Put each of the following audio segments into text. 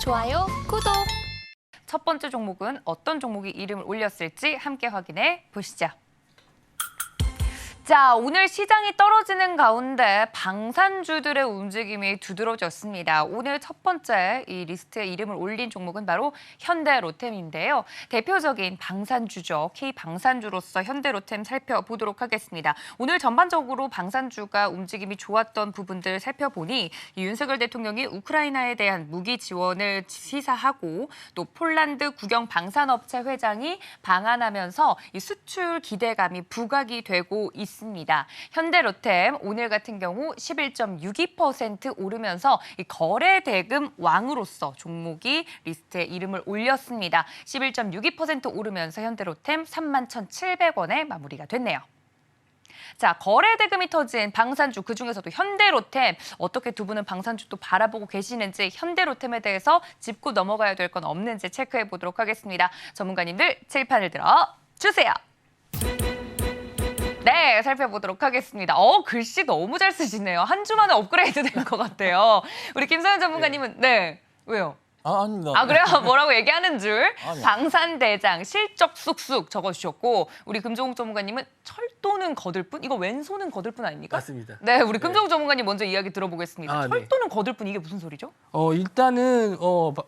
좋아요, 구독. 첫 번째 종목은 어떤 종목이 이름을 올렸을지 함께 확인해 보시죠. 자, 오늘 시장이 떨어지는 가운데 방산주들의 움직임이 두드러졌습니다. 오늘 첫 번째 이 리스트에 이름을 올린 종목은 바로 현대로템인데요. 대표적인 방산주죠. K방산주로서 현대로템 살펴보도록 하겠습니다. 오늘 전반적으로 방산주가 움직임이 좋았던 부분들 살펴보니 윤석열 대통령이 우크라이나에 대한 무기 지원을 시사하고 또 폴란드 국영 방산업체 회장이 방한하면서 이 수출 기대감이 부각이 되고 있습니다. 현대로템 오늘 같은 경우 11.62% 오르면서 이 거래 대금 왕으로서 종목이 리스트에 이름을 올렸습니다. 11.62% 오르면서 현대로템 31,700원에 마무리가 됐네요. 자, 거래 대금이 터진 방산주, 그중에서도 현대로템, 어떻게 두 분은 방산주 또 바라보고 계시는지, 현대로템에 대해서 짚고 넘어가야 될 건 없는지 체크해 보도록 하겠습니다. 전문가님들 칠판을 들어 주세요. 네, 살펴보도록 하겠습니다. 글씨 너무 잘 쓰시네요. 한 주 만에 업그레이드 된 것 같아요. 우리 김서연 전문가님은 네, 왜요? 아닙니다. 아, 그래요? 뭐라고 얘기하는 줄? 아니요. 방산대장, 실적 쑥쑥 적어주셨고, 우리 금종욱 전문가님은 철도는 거들뿐? 이거 왼손은 거들뿐 아닙니까? 맞습니다. 네, 우리 금종욱 전문가님 먼저 이야기 들어보겠습니다. 네. 철도는 거들뿐, 이게 무슨 소리죠? 일단은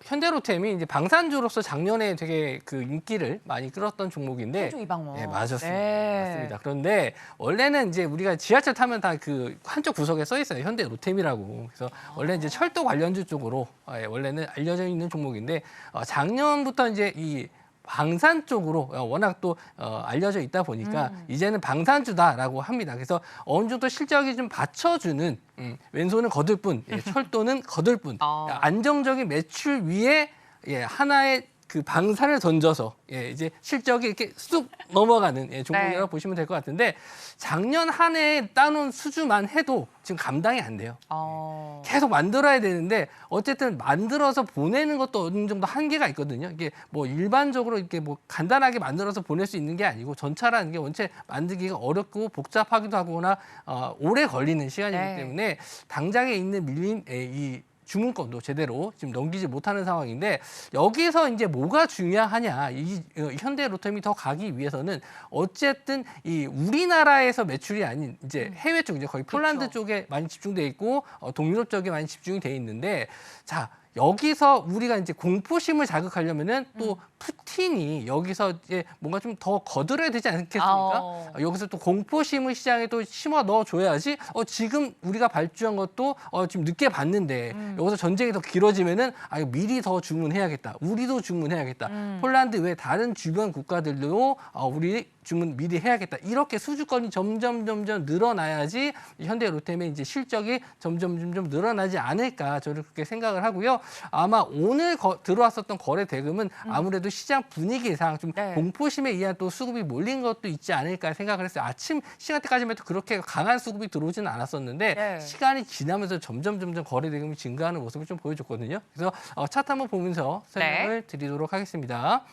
현대로템이 이제 방산주로서 작년에 되게 그 인기를 많이 끌었던 종목인데, 태조 이방원. 네, 맞았습니다. 네. 맞습니다. 그런데 원래는 이제 우리가 지하철 타면 다 그 한쪽 구석에 써 있어요. 현대로템이라고. 그래서 원래 이제 철도 관련주 쪽으로 원래는 알려져 있는 종목인데 작년부터 이제 이 방산 쪽으로 워낙 또 알려져 있다 보니까 이제는 방산주다라고 합니다. 그래서 어느 정도 실적이 좀 받쳐주는 왼손은 거들뿐, 철도는 거들뿐, 안정적인 매출 위에 하나의 그 방산을 던져서 이제 실적이 이렇게 쑥 넘어가는 종목이라고 네. 보시면 될 것 같은데 작년 한 해에 따놓은 수주만 해도 지금 감당이 안 돼요. 계속 만들어야 되는데 어쨌든 만들어서 보내는 것도 어느 정도 한계가 있거든요. 이게 뭐 일반적으로 이렇게 뭐 간단하게 만들어서 보낼 수 있는 게 아니고 전차라는 게 원체 만들기가 어렵고 복잡하기도 하거나 오래 걸리는 시간이기 네. 때문에 당장에 있는 밀린 이 주문권도 제대로 지금 넘기지 못하는 상황인데 여기서 이제 뭐가 중요하냐 이 현대로템이 더 가기 위해서는 어쨌든 이 우리나라에서 매출이 아닌 이제 해외 쪽 이제 거의 폴란드 그렇죠. 쪽에 많이 집중돼 있고 동유럽 쪽에 많이 집중이 돼 있는데 자 여기서 우리가 이제 공포심을 자극하려면은 또 푸틴이 여기서 이제 뭔가 좀 더 거들어야 되지 않겠습니까? 여기서 또 공포심을 시장에 또 심어 넣어줘야지. 지금 우리가 발주한 것도 지금 늦게 봤는데 여기서 전쟁이 더 길어지면은 이거 미리 더 주문해야겠다. 우리도 주문해야겠다. 폴란드 외 다른 주변 국가들도 우리 주문 미리 해야겠다. 이렇게 수주권이 점점 늘어나야지 현대로템의 이제 실적이 점점 늘어나지 않을까 저는 그렇게 생각을 하고요. 아마 오늘 들어왔었던 거래 대금은 아무래도 시장 분위기상 좀 네. 공포심에 의한 또 수급이 몰린 것도 있지 않을까 생각을 했어요. 아침 시간대까지만 해도 그렇게 강한 수급이 들어오지는 않았었는데 네. 시간이 지나면서 점점 거래 대금이 증가하는 모습을 좀 보여줬거든요. 그래서 차트 한번 보면서 설명을 드리도록 하겠습니다.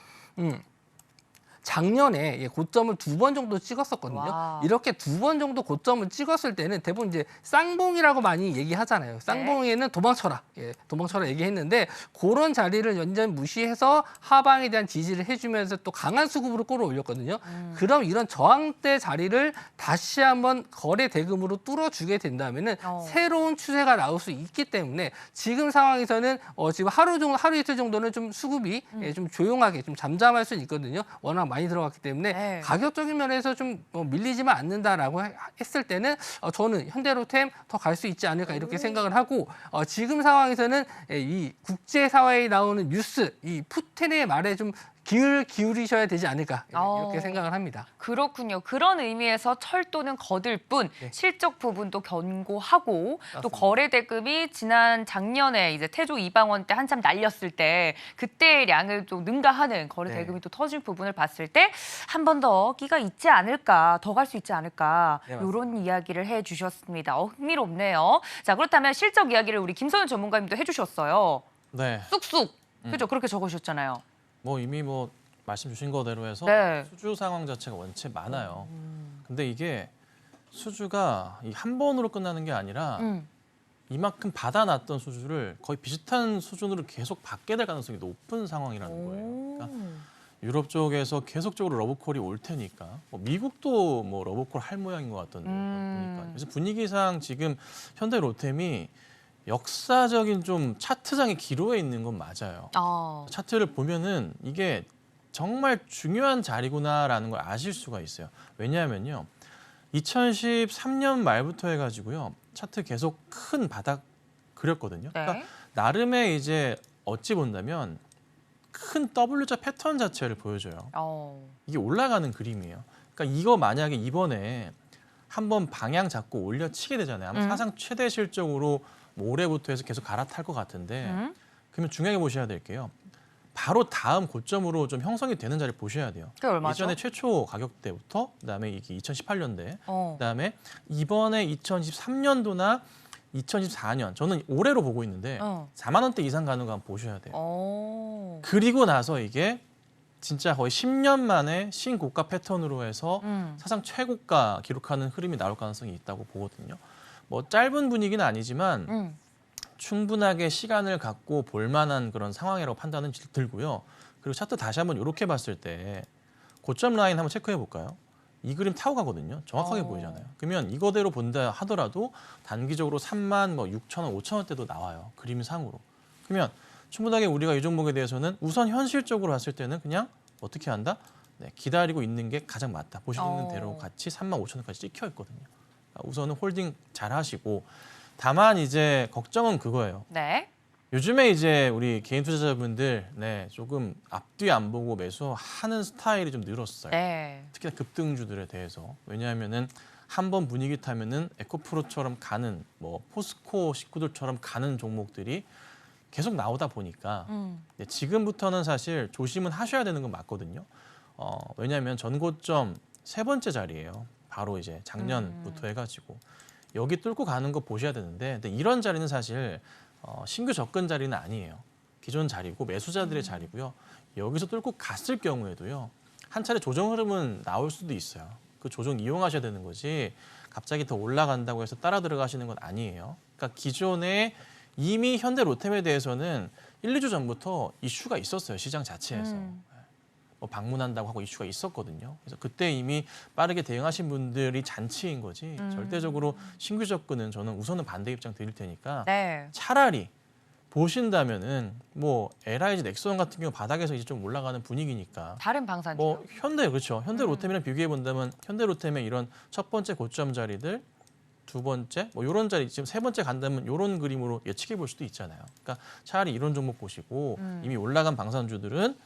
작년에 고점을 2번 정도 찍었었거든요. 와. 이렇게 2번 정도 고점을 찍었을 때는 대부분 이제 쌍봉이라고 많이 얘기하잖아요. 쌍봉에는 도망쳐라. 도망쳐라 얘기했는데 그런 자리를 완전 무시해서 하방에 대한 지지를 해주면서 또 강한 수급으로 끌어올렸거든요. 그럼 이런 저항대 자리를 다시 한번 거래 대금으로 뚫어주게 된다면은 새로운 추세가 나올 수 있기 때문에 지금 상황에서는 지금 하루 이틀 정도는 좀 수급이 좀 조용하게 좀 잠잠할 수 있거든요. 워낙 많이 들어갔기 때문에 네. 가격적인 면에서 좀 밀리지만 않는다라고 했을 때는 저는 현대로템 더 갈 수 있지 않을까 이렇게 생각을 하고 지금 상황에서는 이 국제사회에 나오는 뉴스, 이 푸틴의 말에 좀 기울이셔야 되지 않을까 이렇게 생각을 합니다. 그렇군요. 그런 의미에서 철도는 거들 뿐 실적 부분도 견고하고 또 거래 대금이 작년에 이제 태조 이방원 때 한참 날렸을 때 그때의 량을 또 능가하는 거래 대금이 또 터진 부분을 봤을 때 한 번 더 끼가 있지 않을까, 더 갈 수 있지 않을까 이런 이야기를 해주셨습니다. 흥미롭네요. 자, 그렇다면 실적 이야기를 우리 김서연 전문가님도 해주셨어요. 네. 쑥쑥. 그죠? 그렇게 적으셨잖아요. 이미 말씀 주신 거대로 해서 네. 수주 상황 자체가 원체 많아요. 근데 이게 수주가 한 번으로 끝나는 게 아니라 이만큼 받아놨던 수주를 거의 비슷한 수준으로 계속 받게 될 가능성이 높은 상황이라는 거예요. 그러니까 유럽 쪽에서 계속적으로 러브콜이 올 테니까 미국도 뭐 러브콜 할 모양인 것 같던데 보니까. 그래서 분위기상 지금 현대 로템이 역사적인 좀 차트상의 기로에 있는 건 맞아요. 차트를 보면은 이게 정말 중요한 자리구나라는 걸 아실 수가 있어요. 왜냐하면요. 2013년 말부터 해가지고요. 차트 계속 큰 바닥 그렸거든요. 네. 그러니까 나름의 이제 어찌 본다면 큰 W자 패턴 자체를 보여줘요. 이게 올라가는 그림이에요. 그러니까 이거 만약에 이번에 한번 방향 잡고 올려치게 되잖아요. 아마 사상 최대 실적으로 뭐 올해부터 해서 계속 갈아탈 것 같은데 그러면 중요하게 보셔야 될 게요. 바로 다음 고점으로 좀 형성이 되는 자리를 보셔야 돼요. 그게 얼마죠? 예전에 최초 가격대부터 그다음에 이게 2018년대 그다음에 이번에 2023년도나 2024년 저는 올해로 보고 있는데 4만 원대 이상 가는 거 한번 보셔야 돼요. 그리고 나서 이게 진짜 거의 10년 만에 신고가 패턴으로 해서 사상 최고가 기록하는 흐름이 나올 가능성이 있다고 보거든요. 뭐 짧은 분위기는 아니지만 충분하게 시간을 갖고 볼 만한 그런 상황이라고 판단은 들고요. 그리고 차트 다시 한번 이렇게 봤을 때 고점 라인 한번 체크해 볼까요? 이 그림 타고 가거든요. 정확하게 보이잖아요. 그러면 이거대로 본다 하더라도 단기적으로 3만 뭐 6천 원, 5천 원대도 나와요. 그림상으로. 그러면 충분하게 우리가 이 종목에 대해서는 우선 현실적으로 봤을 때는 그냥 어떻게 한다? 네, 기다리고 있는 게 가장 맞다. 보시는 대로 같이 3만 5천 원까지 찍혀 있거든요. 우선은 홀딩 잘 하시고 다만 이제 걱정은 그거예요. 네. 요즘에 이제 우리 개인 투자자분들 조금 앞뒤 안 보고 매수하는 스타일이 좀 늘었어요. 네. 특히나 급등주들에 대해서. 왜냐하면은 한번 분위기 타면은 에코프로처럼 가는 뭐 포스코 식구들처럼 가는 종목들이 계속 나오다 보니까 지금부터는 사실 조심은 하셔야 되는 건 맞거든요. 왜냐하면 전고점 세 번째 자리예요. 바로 이제 작년부터 해가지고 여기 뚫고 가는 거 보셔야 되는데 근데 이런 자리는 사실 신규 접근 자리는 아니에요. 기존 자리고 매수자들의 자리고요. 여기서 뚫고 갔을 경우에도요. 한 차례 조정 흐름은 나올 수도 있어요. 그 조정 이용하셔야 되는 거지 갑자기 더 올라간다고 해서 따라 들어가시는 건 아니에요. 그러니까 기존에 이미 현대 로템에 대해서는 1, 2주 전부터 이슈가 있었어요. 시장 자체에서. 뭐 방문한다고 하고 이슈가 있었거든요. 그래서 그때 이미 빠르게 대응하신 분들이 잔치인 거지 절대적으로 신규 접근은 저는 우선은 반대 입장 드릴 테니까 네. 차라리 보신다면은 뭐 LIG 넥스원 같은 경우 바닥에서 이제 좀 올라가는 분위기니까 다른 방산주. 뭐 현대 그렇죠. 현대 로템이랑 비교해 본다면 현대 로템의 이런 첫 번째 고점 자리들 두 번째 뭐 이런 자리 지금 세 번째 간다면 이런 그림으로 예측해 볼 수도 있잖아요. 그러니까 차라리 이런 종목 보시고 이미 올라간 방산주들은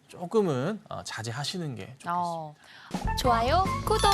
조금은 자제하시는 게 좋겠습니다. 좋아요, 구독.